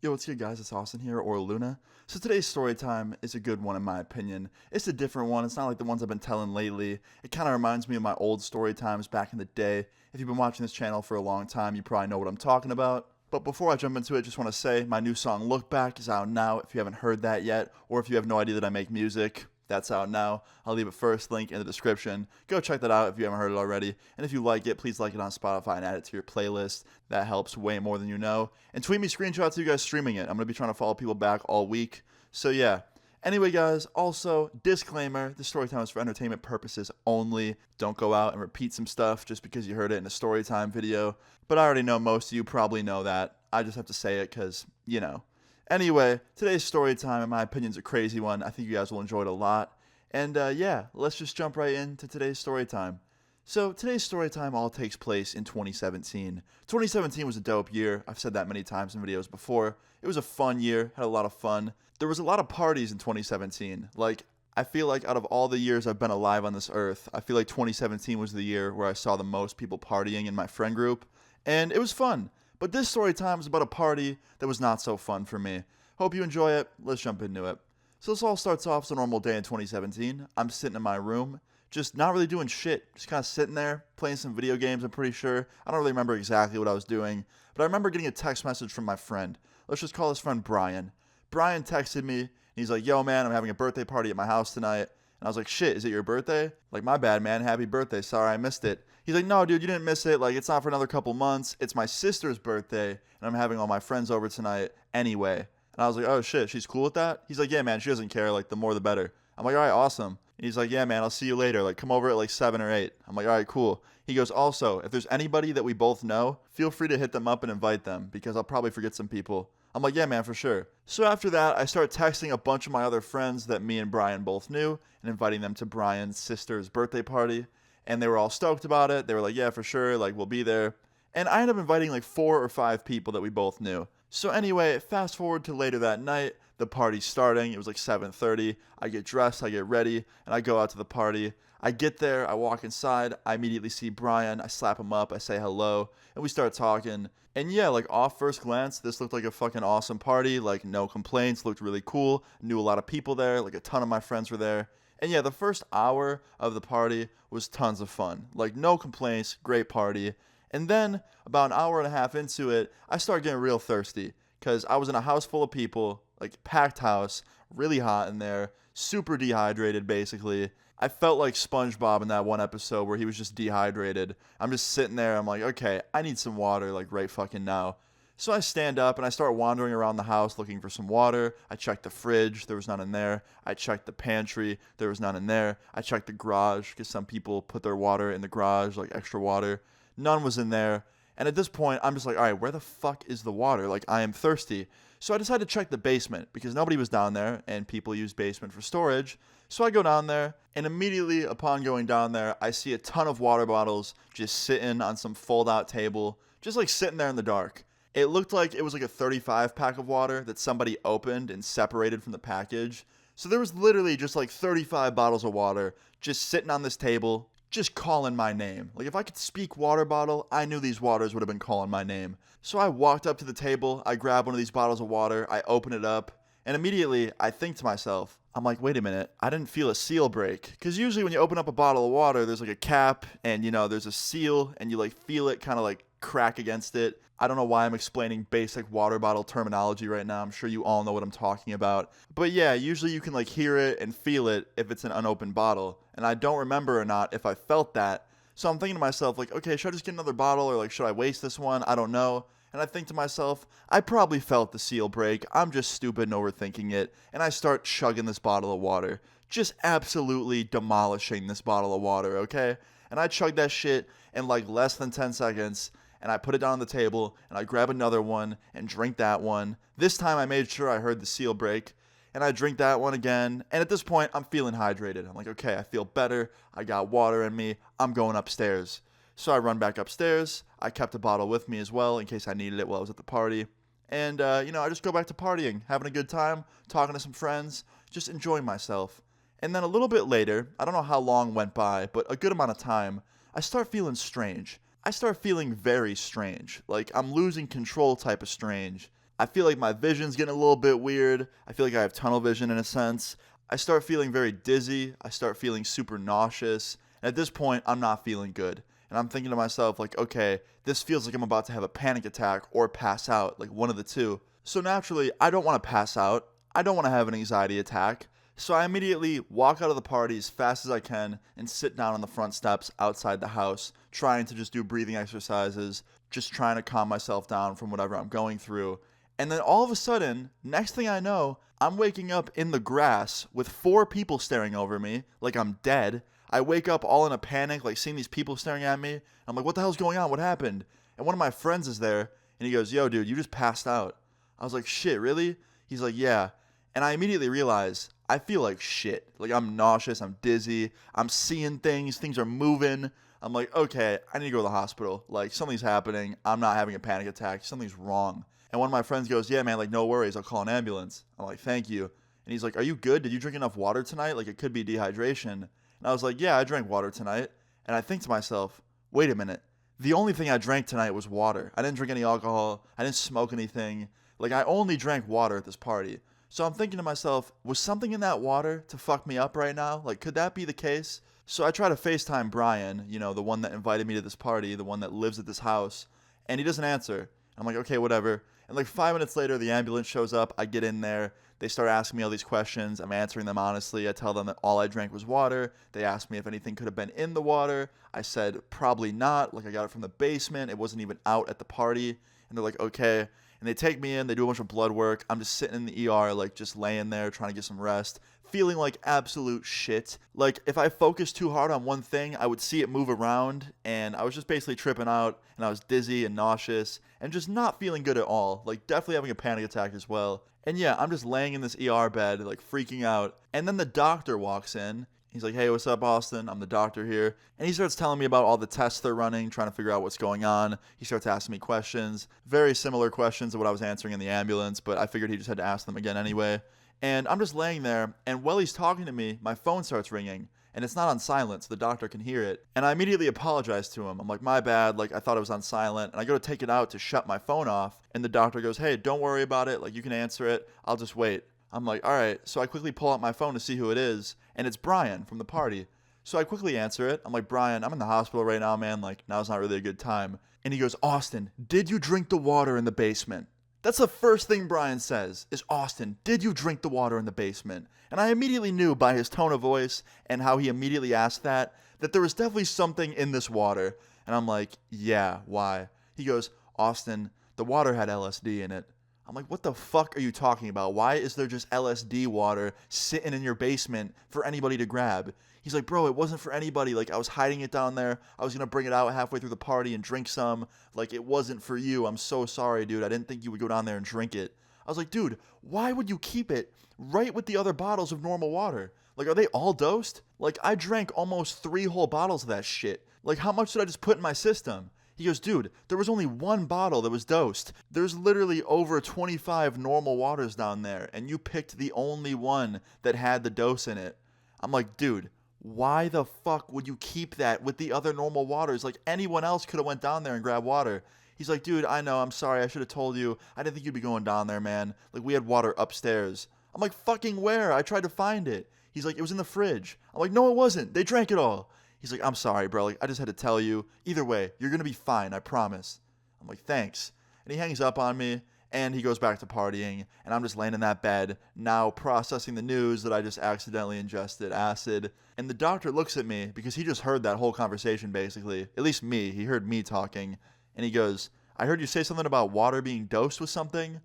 Yo, what's good, guys? It's Austin here, or Luna. So today's story time is a good one in my opinion. It's a different one. It's not like the ones I've been telling lately. It kind of reminds me of my old story times back in the day. If you've been watching this channel for a long time, you probably know what I'm talking about. But before I jump into it, just want to say my new song Look Back is out now if you haven't heard that yet, or if you have no idea that I make music. That's out now. I'll leave a first link in the description. Go check that out if you haven't heard it already. And if you like it, please like it on Spotify and add it to your playlist. That helps way more than you know. And tweet me screenshots of you guys streaming it. I'm going to be trying to follow people back all week. So yeah. Anyway, guys, also, disclaimer, this story time is for entertainment purposes only. Don't go out and repeat some stuff just because you heard it in a story time video. But I already know most of you probably know that. I just have to say it because, you know. Anyway, today's story time, in my opinion, is a crazy one. I think you guys will enjoy it a lot. And yeah, let's just jump right into today's story time. So today's story time all takes place in 2017. 2017 was a dope year. I've said that many times in videos before. It was a fun year, had a lot of fun. There was a lot of parties in 2017. Like, I feel like out of all the years I've been alive on this earth, I feel like 2017 was the year where I saw the most people partying in my friend group. And it was fun. But this story time is about a party that was not so fun for me. Hope you enjoy it. Let's jump into it. So this all starts off as a normal day in 2017. I'm sitting in my room, just not really doing shit. Just kind of sitting there, playing some video games, I'm pretty sure. I don't really remember exactly what I was doing, but I remember getting a text message from my friend. Let's just call this friend Brian. Brian texted me, and he's like, yo, man, I'm having a birthday party at my house tonight. And I was like, shit, is it your birthday? Like, my bad, man. Happy birthday. Sorry, I missed it. He's like, no, dude, you didn't miss it. Like, it's not for another couple months. It's my sister's birthday, and I'm having all my friends over tonight anyway. And I was like, oh, shit, she's cool with that? He's like, yeah, man, she doesn't care. Like, the more the better. I'm like, all right, awesome. And he's like, yeah, man, I'll see you later. Like, come over at like 7 or 8. I'm like, all right, cool. He goes, also, if there's anybody that we both know, feel free to hit them up and invite them, because I'll probably forget some people. I'm like, yeah, man, for sure. So after that, I start texting a bunch of my other friends that me and Brian both knew and inviting them to Brian's sister's birthday party. And they were all stoked about it. They were like, yeah, for sure, like, we'll be there. And I ended up inviting like 4 or 5 people that we both knew. So anyway, fast forward to later that night, the party's starting. It was like 7:30. I get dressed, I get ready, and I go out to the party. I get there, I walk inside, I immediately see Brian, I slap him up, I say hello, and we start talking. And yeah, like off first glance, this looked like a fucking awesome party, like no complaints, looked really cool, knew a lot of people there, like a ton of my friends were there. And yeah, the first hour of the party was tons of fun, like no complaints, great party. And then about an hour and a half into it, I started getting real thirsty because I was in a house full of people, like packed house, really hot in there, super dehydrated basically. I felt like SpongeBob in that one episode where he was just dehydrated. I'm just sitting there. I'm like, okay, I need some water like right fucking now. So I stand up and I start wandering around the house looking for some water. I checked the fridge. There was none in there. I checked the pantry. There was none in there. I checked the garage because some people put their water in the garage, like extra water. None was in there. And at this point, I'm just like, all right, where the fuck is the water? Like, I am thirsty. So I decided to check the basement because nobody was down there and people use basement for storage. So I go down there, and immediately upon going down there, I see a ton of water bottles just sitting on some fold-out table, just like sitting there in the dark. It looked like it was like a 35 pack of water that somebody opened and separated from the package. So there was literally just like 35 bottles of water just sitting on this table, just calling my name. Like, if I could speak water bottle, I knew these waters would have been calling my name. So I walked up to the table, I grabbed one of these bottles of water, I open it up, and immediately I think to myself, I'm like, wait a minute, I didn't feel a seal break. Because usually when you open up a bottle of water, there's like a cap, and you know, there's a seal, and you like feel it kind of like crack against it. I don't know why I'm explaining basic water bottle terminology right now. I'm sure you all know what I'm talking about. But yeah, usually you can like hear it and feel it if it's an unopened bottle. And I don't remember or not if I felt that. So I'm thinking to myself, like, okay, should I just get another bottle, or like, should I waste this one? I don't know. And I think to myself, I probably felt the seal break. I'm just stupid and overthinking it. And I start chugging this bottle of water. Just absolutely demolishing this bottle of water, okay? And I chug that shit in like less than 10 seconds. And I put it down on the table, and I grab another one and drink that one. This time I made sure I heard the seal break. And I drink that one again. And at this point, I'm feeling hydrated. I'm like, okay, I feel better. I got water in me. I'm going upstairs. So I run back upstairs. I kept a bottle with me as well in case I needed it while I was at the party. And, I just go back to partying, having a good time, talking to some friends, just enjoying myself. And then a little bit later, I don't know how long went by, but a good amount of time, I start feeling strange. I start feeling very strange. Like, I'm losing control type of strange. I feel like my vision's getting a little bit weird. I feel like I have tunnel vision in a sense. I start feeling very dizzy. I start feeling super nauseous. And at this point, I'm not feeling good. And I'm thinking to myself, like, okay, this feels like I'm about to have a panic attack or pass out, like one of the two. So naturally, I don't want to pass out. I don't want to have an anxiety attack. So I immediately walk out of the party as fast as I can and sit down on the front steps outside the house, trying to just do breathing exercises, just trying to calm myself down from whatever I'm going through. And then all of a sudden, next thing I know, I'm waking up in the grass with 4 people staring over me like I'm dead. I wake up all in a panic, like seeing these people staring at me. I'm like, what the hell's going on? What happened? And one of my friends is there, and he goes, yo, dude, you just passed out. I was like, shit, really? He's like, yeah. And I immediately realize I feel like shit. Like I'm nauseous, I'm dizzy, I'm seeing things, things are moving. I'm like, okay, I need to go to the hospital. Like something's happening. I'm not having a panic attack. Something's wrong. And one of my friends goes, yeah, man, like no worries. I'll call an ambulance. I'm like, thank you. And he's like, are you good? Did you drink enough water tonight? Like it could be dehydration. And I was like, yeah, I drank water tonight. And I think to myself, wait a minute. The only thing I drank tonight was water. I didn't drink any alcohol. I didn't smoke anything. Like I only drank water at this party. So I'm thinking to myself, was something in that water to fuck me up right now? Like, could that be the case? So I try to FaceTime Brian, you know, the one that invited me to this party, the one that lives at this house, and he doesn't answer. I'm like, okay, whatever. And like 5 minutes later, the ambulance shows up. I get in there. They start asking me all these questions. I'm answering them honestly. I tell them that all I drank was water. They asked me if anything could have been in the water. I said, probably not. Like, I got it from the basement. It wasn't even out at the party. And they're like, okay. And they take me in, they do a bunch of blood work. I'm just sitting in the ER, like just laying there trying to get some rest, feeling like absolute shit. Like if I focused too hard on one thing, I would see it move around, and I was just basically tripping out, and I was dizzy and nauseous and just not feeling good at all. Like definitely having a panic attack as well. And yeah, I'm just laying in this ER bed, like freaking out. And then the doctor walks in. He's like, hey, what's up, Austin? I'm the doctor here. And he starts telling me about all the tests they're running, trying to figure out what's going on. He starts asking me questions, very similar questions to what I was answering in the ambulance, but I figured he just had to ask them again anyway. And I'm just laying there, and while he's talking to me, my phone starts ringing. And it's not on silent, so the doctor can hear it. And I immediately apologize to him. I'm like, my bad, like I thought it was on silent. And I go to take it out to shut my phone off. And the doctor goes, hey, don't worry about it. Like you can answer it. I'll just wait. I'm like, all right. So I quickly pull out my phone to see who it is. And it's Brian from the party. So I quickly answer it. I'm like, Brian, I'm in the hospital right now, man. Like, now's not really a good time. And he goes, Austin, did you drink the water in the basement? That's the first thing Brian says is, Austin, did you drink the water in the basement? And I immediately knew by his tone of voice and how he immediately asked that there was definitely something in this water. And I'm like, yeah, why? He goes, Austin, the water had LSD in it. I'm like, what the fuck are you talking about? Why is there just LSD water sitting in your basement for anybody to grab? He's like, bro, it wasn't for anybody. Like, I was hiding it down there. I was going to bring it out halfway through the party and drink some. Like, it wasn't for you. I'm so sorry, dude. I didn't think you would go down there and drink it. I was like, dude, why would you keep it right with the other bottles of normal water? Like, are they all dosed? Like, I drank almost 3 whole bottles of that shit. Like, how much did I just put in my system? He goes, dude, there was only 1 bottle that was dosed. There's literally over 25 normal waters down there, and you picked the only one that had the dose in it. I'm like, dude, why the fuck would you keep that with the other normal waters? Like, anyone else could have went down there and grabbed water. He's like, dude, I know, I'm sorry, I should have told you. I didn't think you'd be going down there, man. Like, we had water upstairs. I'm like, fucking where? I tried to find it. He's like, it was in the fridge. I'm like, no, it wasn't. They drank it all. He's like, I'm sorry, bro. Like, I just had to tell you. Either way, you're going to be fine. I promise. I'm like, thanks. And he hangs up on me, and he goes back to partying. And I'm just laying in that bed, now processing the news that I just accidentally ingested acid. And the doctor looks at me, because he just heard that whole conversation, basically. At least me. He heard me talking. And he goes, I heard you say something about water being dosed with something.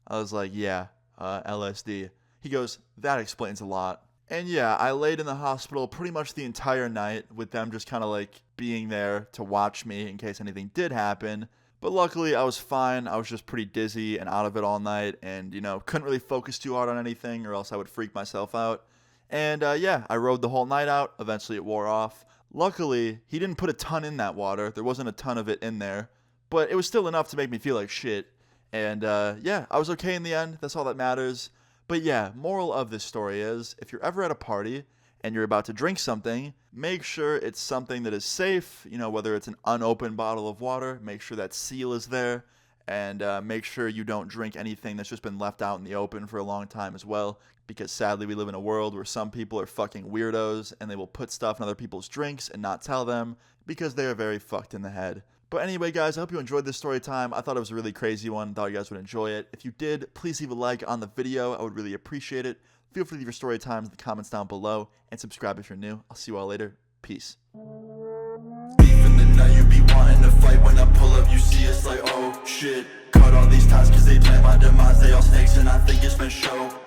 I was like, yeah, LSD. He goes, that explains a lot. And yeah, I laid in the hospital pretty much the entire night with them just kind of like being there to watch me in case anything did happen. But luckily I was fine. I was just pretty dizzy and out of it all night and, you know, couldn't really focus too hard on anything or else I would freak myself out. And yeah, I rode the whole night out. Eventually it wore off. Luckily, he didn't put a ton in that water. There wasn't a ton of it in there. But it was still enough to make me feel like shit. And yeah, I was okay in the end. That's all that matters. But yeah, moral of this story is, if you're ever at a party and you're about to drink something, make sure it's something that is safe, you know, whether it's an unopened bottle of water, make sure that seal is there, and make sure you don't drink anything that's just been left out in the open for a long time as well, because sadly we live in a world where some people are fucking weirdos and they will put stuff in other people's drinks and not tell them because they are very fucked in the head. But anyway, guys, I hope you enjoyed this story time. I thought it was a really crazy one. Thought you guys would enjoy it. If you did, please leave a like on the video. I would really appreciate it. Feel free to leave your story times in the comments down below, and subscribe if you're new. I'll see you all later. Peace. Beef in the night, you be wanting to fight. When I pull up, you see it's like, oh shit. Cut all these ties cause they plan my demise. They all snakes and I think it's been show.